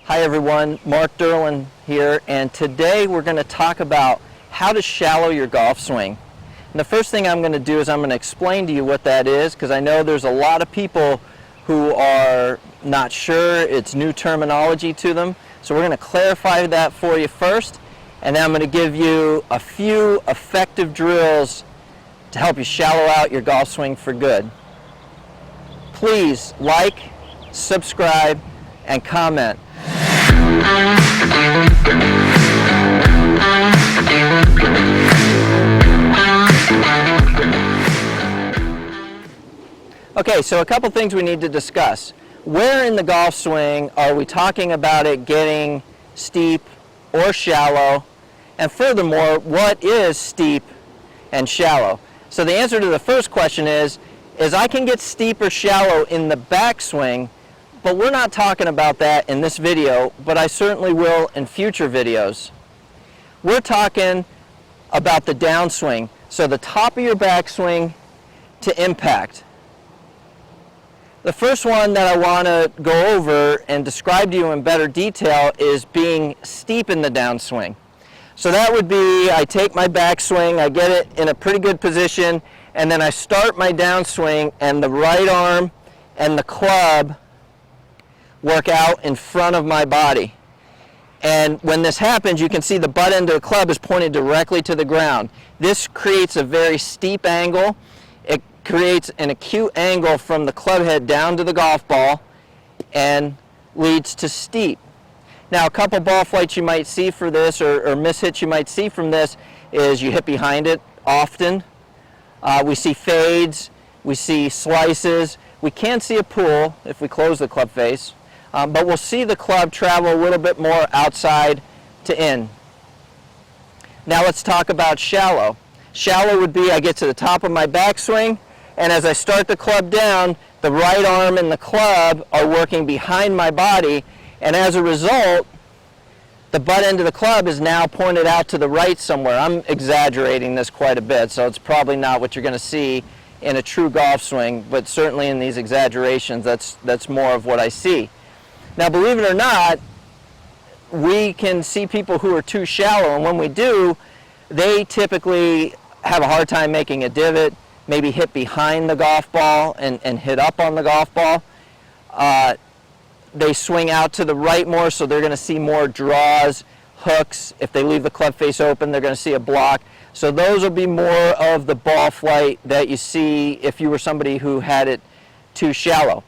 Hi everyone, Mark Durland here, and today we're going to talk about how to shallow your golf swing. And the first thing I'm going to do is I'm going to explain to you what that is, because I know there's a lot of people who are not sure, it's new terminology to them. So we're going to clarify that for you first, and then I'm going to give you a few effective drills to help you shallow out your golf swing for good. Please like, subscribe, and comment. Okay, so a couple things we need to discuss. Where in the golf swing are we talking about it getting steep or shallow? And furthermore, what is steep and shallow? So the answer to the first question is I can get steep or shallow in the backswing, but we're not talking about that in this video, but I certainly will in future videos. We're talking about the downswing, so the top of your backswing to impact. The first one that I want to go over and describe to you in better detail is being steep in the downswing. So that would be, I take my backswing, I get it in a pretty good position, and then I start my downswing, and the right arm and the club work out in front of my body. And when this happens, you can see the butt end of the club is pointed directly to the ground. This creates a very steep angle. It creates an acute angle from the club head down to the golf ball and leads to steep. Now, a couple ball flights you might see for this, or mishits you might see from this, is you hit behind it often. We see fades, we see slices. We can see a pull if we close the club face. But we'll see the club travel a little bit more outside to in. Now let's talk about shallow. Shallow would be I get to the top of my backswing, and as I start the club down, the right arm and the club are working behind my body, and as a result, the butt end of the club is now pointed out to the right somewhere. I'm exaggerating this quite a bit, so it's probably not what you're going to see in a true golf swing, but certainly in these exaggerations, that's more of what I see. Now, believe it or not, we can see people who are too shallow, and when we do, they typically have a hard time making a divot, maybe hit behind the golf ball and hit up on the golf ball. They swing out to the right more, so they're going to see more draws, hooks. If they leave the club face open, they're going to see a block. So those will be more of the ball flight that you see if you were somebody who had it too shallow.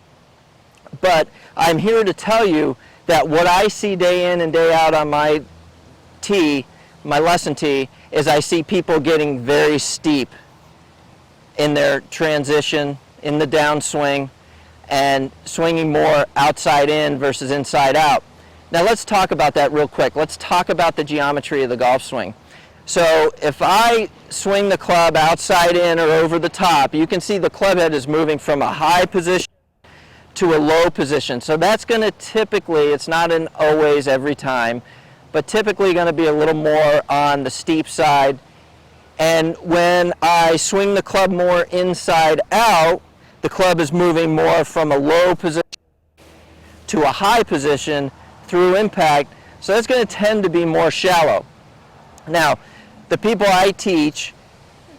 But I'm here to tell you that what I see day in and day out on my tee, my lesson tee, is I see people getting very steep in their transition, in the downswing, and swinging more outside in versus inside out. Now let's talk about that real quick. Let's talk about the geometry of the golf swing. So if I swing the club outside in or over the top, you can see the club head is moving from a high position to a low position. So that's going to typically, it's not an always every time, but typically going to be a little more on the steep side. And when I swing the club more inside out, the club is moving more from a low position to a high position through impact. So that's going to tend to be more shallow. Now, the people I teach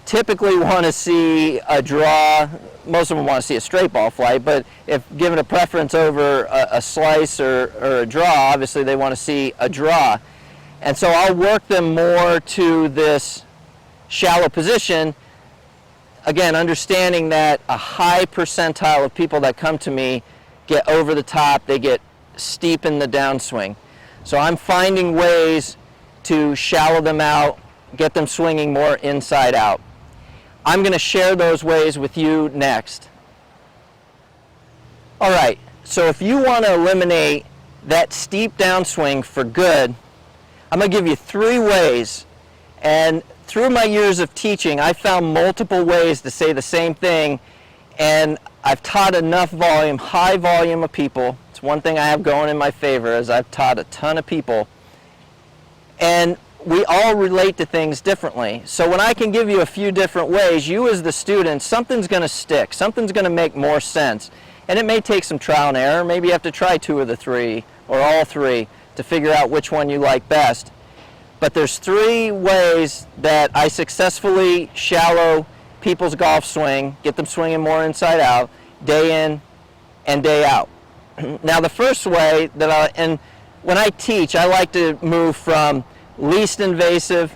typically want to see a draw. Most of them want to see a straight ball flight, but if given a preference over a slice or a draw, obviously they want to see a draw. And so I'll work them more to this shallow position, again, understanding that a high percentile of people that come to me get over the top, they get steep in the downswing. So I'm finding ways to shallow them out, get them swinging more inside out. I'm going to share those ways with you next. All right, so if you want to eliminate that steep downswing for good, I'm going to give you 3 ways. And through my years of teaching, I found multiple ways to say the same thing, and I've taught enough volume, high volume of people. It's one thing I have going in my favor, is I've taught a ton of people. And we all relate to things differently. So when I can give you a few different ways, you as the student, something's going to stick, something's going to make more sense. And it may take some trial and error. Maybe you have to try 2 of the 3 or all three to figure out which one you like best. But there's 3 ways that I successfully shallow people's golf swing, get them swinging more inside out, day in and day out. Now the first way and when I teach, I like to move from least invasive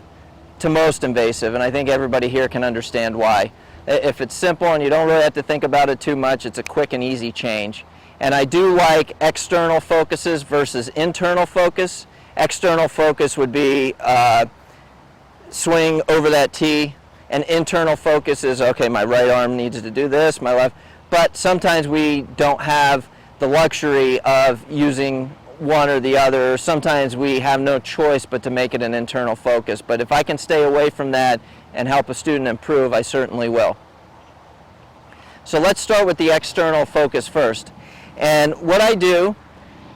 to most invasive, and I think everybody here can understand why. If it's simple and you don't really have to think about it too much, it's a quick and easy change. And I do like external focuses versus internal focus. External focus would be swing over that tee, and internal focus is, okay, my right arm needs to do this, my left. But sometimes we don't have the luxury of using one or the other. Sometimes we have no choice but to make it an internal focus. But if I can stay away from that and help a student improve, I certainly will. So let's start with the external focus first. And what I do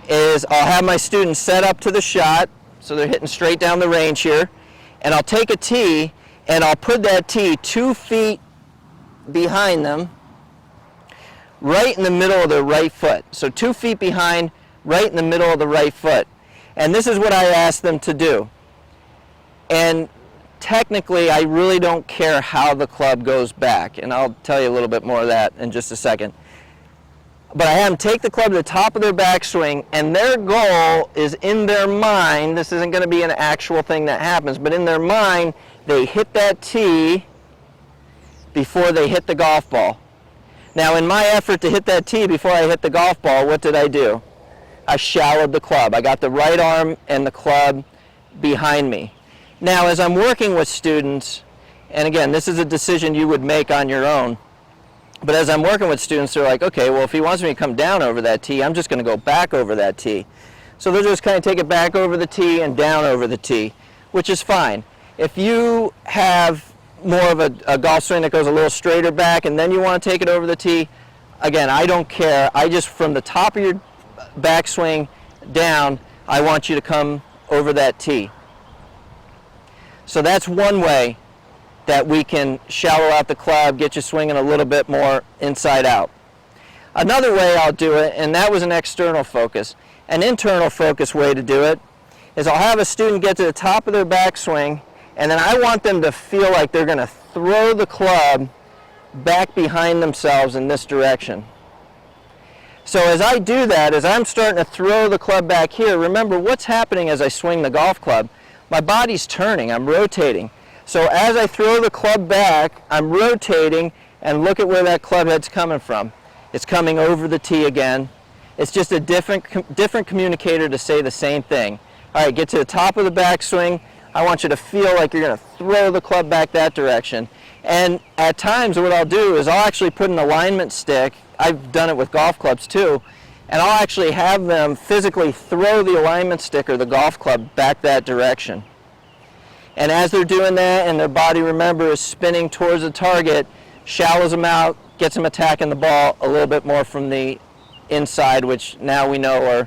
is I'll have my students set up to the shot, so they're hitting straight down the range here, and I'll take a tee and I'll put that tee 2 feet behind them, right in the middle of their right foot. So 2 feet behind, right in the middle of the right foot. And this is what I ask them to do. And technically, I really don't care how the club goes back, and I'll tell you a little bit more of that in just a second. But I have them take the club to the top of their backswing, and their goal is in their mind, this isn't going to be an actual thing that happens, but in their mind, they hit that tee before they hit the golf ball. Now, in my effort to hit that tee before I hit the golf ball, what did I do? I shallowed the club. I got the right arm and the club behind me. Now, as I'm working with students, and again, this is a decision you would make on your own, but as I'm working with students, they're like, okay, well, if he wants me to come down over that tee, I'm just going to go back over that tee. So they'll just kind of take it back over the tee and down over the tee, which is fine. If you have more of a golf swing that goes a little straighter back and then you want to take it over the tee, again, I don't care. I just, from the top of your backswing down, I want you to come over that tee. So that's one way that we can shallow out the club, get you swinging a little bit more inside out. Another way I'll do it, and that was an external focus. An internal focus way to do it is I'll have a student get to the top of their backswing, and then I want them to feel like they're going to throw the club back behind themselves in this direction. So as I do that, as I'm starting to throw the club back here, remember what's happening as I swing the golf club? My body's turning, I'm rotating. So as I throw the club back, I'm rotating, and look at where that club head's coming from. It's coming over the tee again. It's just a different communicator to say the same thing. All right, get to the top of the backswing. I want you to feel like you're going to throw the club back that direction. And at times what I'll do is I'll actually put an alignment stick. I've done it with golf clubs too. And I'll actually have them physically throw the alignment stick or the golf club back that direction. And as they're doing that and their body, remember, is spinning towards the target, shallows them out, gets them attacking the ball a little bit more from the inside, which now we know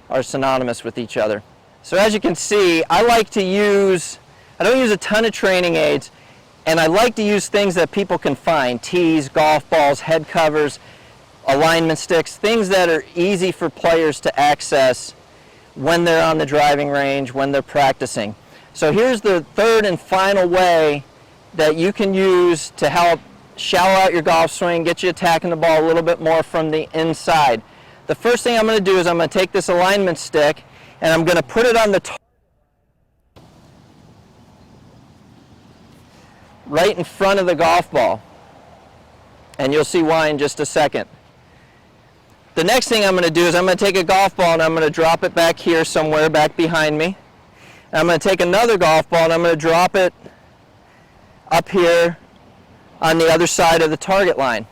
are synonymous with each other. So as you can see, I don't use a ton of training aids, and I like to use things that people can find: tees, golf balls, head covers, alignment sticks, things that are easy for players to access when they're on the driving range, when they're practicing. So here's the third and final way that you can use to help shallow out your golf swing, get you attacking the ball a little bit more from the inside. The first thing I'm going to do is I'm going to take this alignment stick and I'm going to put it on the right in front of the golf ball. And you'll see why in just a second. The next thing I'm going to do is I'm going to take a golf ball and I'm going to drop it back here somewhere back behind me. And I'm going to take another golf ball and I'm going to drop it up here on the other side of the target line.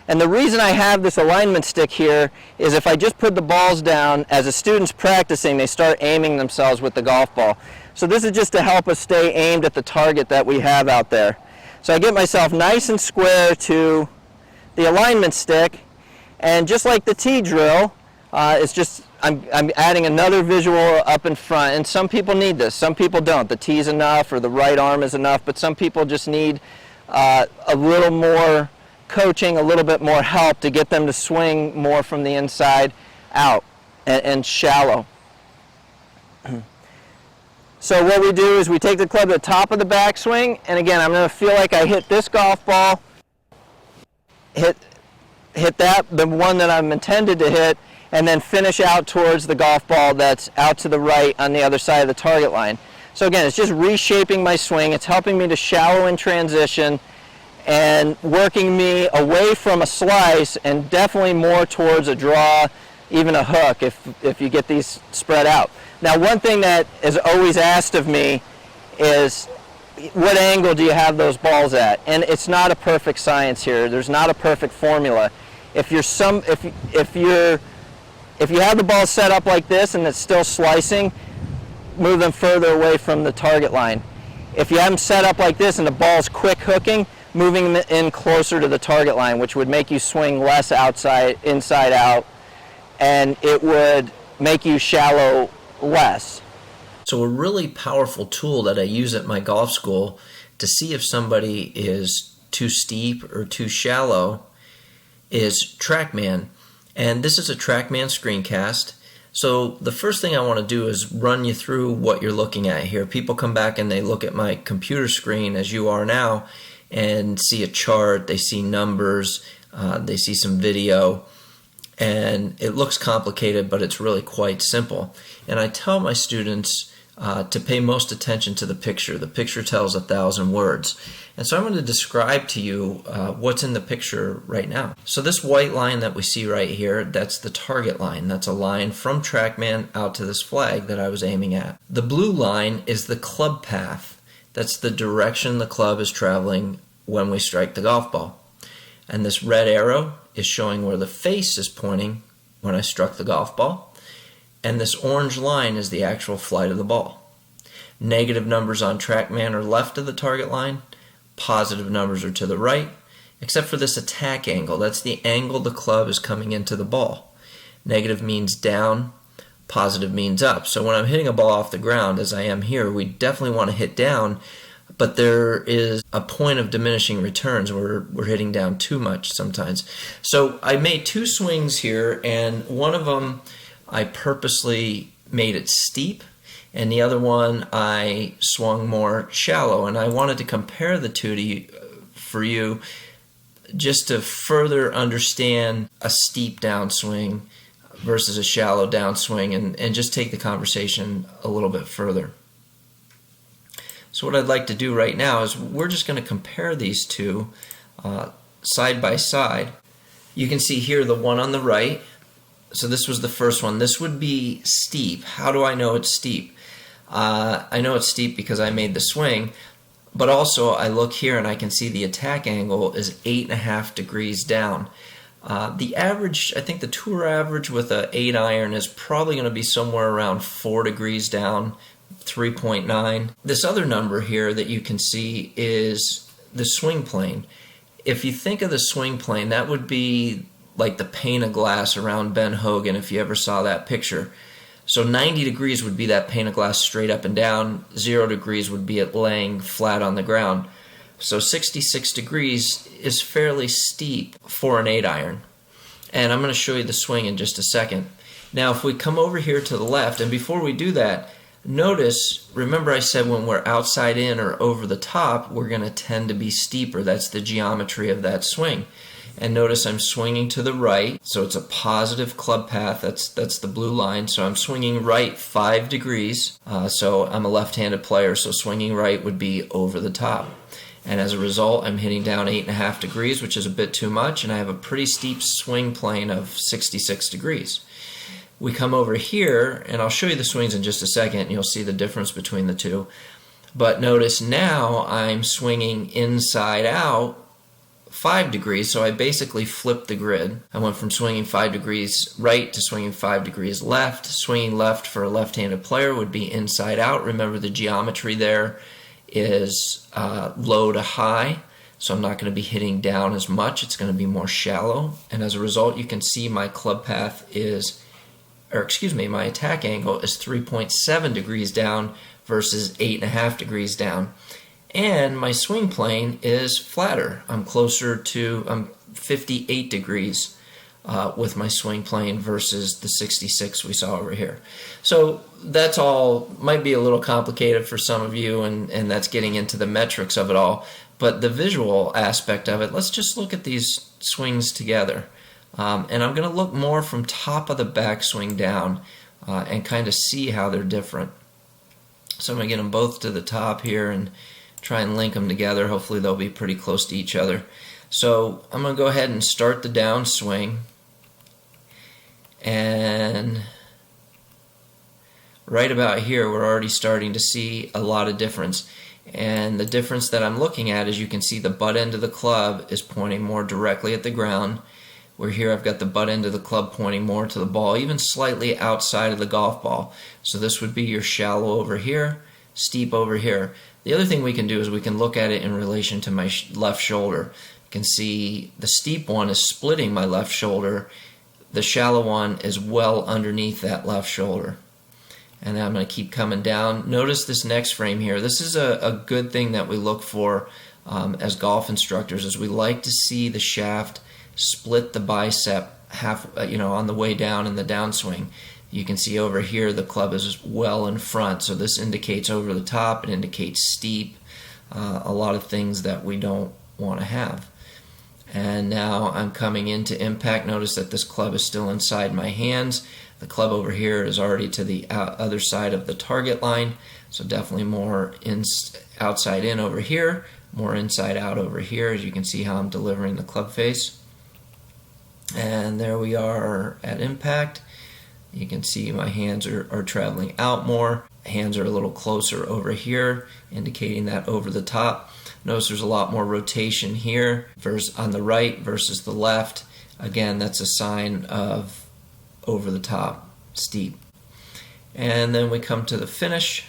And the reason I have this alignment stick here is if I just put the balls down, as a student's practicing, they start aiming themselves with the golf ball. So this is just to help us stay aimed at the target that we have out there. So I get myself nice and square to the alignment stick, and just like the tee drill, it's just I'm adding another visual up in front, and some people need this, some people don't. The tee's enough or the right arm is enough, but some people just need a little more coaching, a little bit more help to get them to swing more from the inside out. and shallow. So what we do is we take the club to the top of the backswing, and again, I'm going to feel like I hit this golf ball, hit that, the one that I'm intended to hit, and then finish out towards the golf ball that's out to the right on the other side of the target line. So again, it's just reshaping my swing. It's helping me to shallow in transition and working me away from a slice and definitely more towards a draw, even a hook if you get these spread out. Now, one thing that is always asked of me is, what angle do you have those balls at? And it's not a perfect science here. There's not a perfect formula. If you have the ball set up like this and it's still slicing, move them further away from the target line. If you have them set up like this and the ball's quick hooking, moving them in closer to the target line, which would make you swing less inside out, and it would make you shallow less. So a really powerful tool that I use at my golf school to see if somebody is too steep or too shallow is TrackMan. And this is a TrackMan screencast. So the first thing I want to do is run you through what you're looking at here. People come back and they look at my computer screen, as you are now, and see a chart, they see numbers, they see some video, and it looks complicated, but it's really quite simple. And I tell my students to pay most attention to the picture. The picture tells 1,000 words. And so I'm going to describe to you what's in the picture right now. So this white line that we see right here, that's the target line. That's a line from TrackMan out to this flag that I was aiming at. The blue line is the club path. That's the direction the club is traveling when we strike the golf ball. And this red arrow is showing where the face is pointing when I struck the golf ball. And this orange line is the actual flight of the ball. Negative numbers on TrackMan are left of the target line. Positive numbers are to the right, except for this attack angle. That's the angle the club is coming into the ball. Negative means down, positive means up. So when I'm hitting a ball off the ground, as I am here, we definitely want to hit down, but there is a point of diminishing returns where we're hitting down too much sometimes. So I made two swings here, and one of them I purposely made it steep, and the other one I swung more shallow. And I wanted to compare the two for you just to further understand a steep downswing versus a shallow downswing, and just take the conversation a little bit further. So what I'd like to do right now is we're just going to compare these two side by side. You can see here the one on the right. So this was the first one. This would be steep. How do I know it's steep? I know it's steep because I made the swing, but also I look here and I can see the attack angle is 8.5 degrees down. The average, I think the tour average with an 8 iron is probably going to be somewhere around 4 degrees down, 3.9. This other number here that you can see is the swing plane. If you think of the swing plane, that would be like the pane of glass around Ben Hogan, if you ever saw that picture. So 90 degrees would be that pane of glass straight up and down. 0 degrees would be it laying flat on the ground. So 66 degrees is fairly steep for an 8 iron. And I'm going to show you the swing in just a second. Now if we come over here to the left, and before we do that, notice, remember I said when we're outside in or over the top, we're going to tend to be steeper. That's the geometry of that swing. And notice I'm swinging to the right, so it's a positive club path. That's the blue line. So I'm swinging right 5 degrees. So I'm a left-handed player, so swinging right would be over the top. And as a result, I'm hitting down 8.5 degrees, which is a bit too much, and I have a pretty steep swing plane of 66 degrees. We come over here, and I'll show you the swings in just a second, and you'll see the difference between the two. But notice now I'm swinging inside out 5 degrees, so I basically flipped the grid. I went from swinging 5 degrees right to swinging 5 degrees left. Swinging left for a left-handed player would be inside out. Remember the geometry there is low to high, so I'm not going to be hitting down as much. It's going to be more shallow, and as a result you can see my club path is, my attack angle is 3.7 degrees down versus 8.5 degrees down. And my swing plane is flatter. I'm closer to 58 degrees with my swing plane versus the 66 we saw over here. So that's all, might be a little complicated for some of you, and that's getting into the metrics of it all. But the visual aspect of it, let's just look at these swings together. And I'm going to look more from top of the backswing down and kind of see how they're different. So I'm going to get them both to the top here and try and link them together. Hopefully they'll be pretty close to each other. So I'm going to go ahead and start the downswing. And right about here we're already starting to see a lot of difference. And the difference that I'm looking at is you can see the butt end of the club is pointing more directly at the ground, where here I've got the butt end of the club pointing more to the ball, even slightly outside of the golf ball. So this would be your shallow over here, steep over here. The other thing we can do is we can look at it in relation to my left shoulder. You can see the steep one is splitting my left shoulder. The shallow one is well underneath that left shoulder. And then I'm going to keep coming down. Notice this next frame here. This is a good thing that we look for as golf instructors, is we like to see the shaft split the bicep half, on the way down in the downswing. You can see over here the club is well in front, so this indicates over the top, it indicates steep, a lot of things that we don't want to have. And now I'm coming into impact. Notice that this club is still inside my hands. The club over here is already to the other side of the target line, so definitely more outside in over here, more inside out over here, as you can see how I'm delivering the club face. And there we are at impact. You can see my hands are traveling out more. Hands are a little closer over here, indicating that over the top. Notice there's a lot more rotation here on the right versus the left. Again, that's a sign of over the top, steep. And then we come to the finish,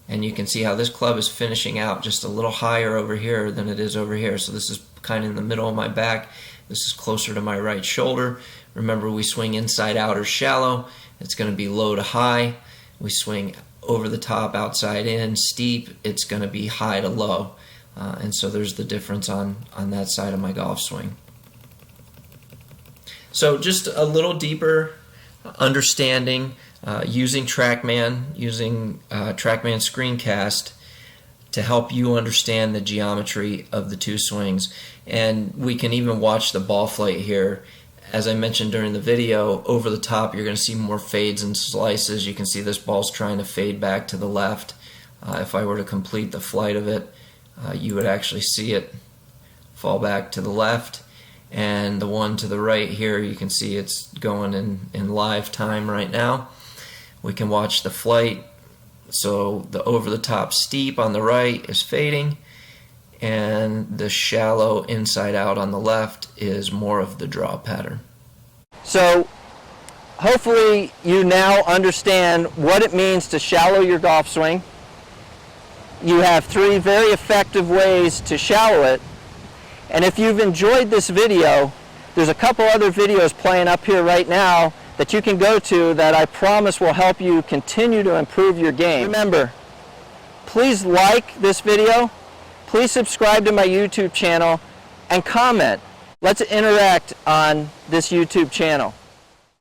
and you can see how this club is finishing out just a little higher over here than it is over here. So this is kind of in the middle of my back. This is closer to my right shoulder. Remember, we swing inside out or shallow. It's going to be low to high. We swing over the top, outside in, steep. It's going to be high to low. And so there's the difference on that side of my golf swing. So just a little deeper understanding using TrackMan, using TrackMan Screencast to help you understand the geometry of the two swings. And we can even watch the ball flight here. As I mentioned during the video, over the top you're going to see more fades and slices. You can see this ball's trying to fade back to the left. If I were to complete the flight of it, you would actually see it fall back to the left. And the one to the right here, you can see it's going in live time right now. We can watch the flight. So the over the top steep on the right is fading, and the shallow inside out on the left is more of the draw pattern. So hopefully you now understand what it means to shallow your golf swing. You have 3 very effective ways to shallow it. And if you've enjoyed this video, there's a couple other videos playing up here right now that you can go to that I promise will help you continue to improve your game. Remember, please like this video, please subscribe to my YouTube channel, and comment. Let's interact on this YouTube channel.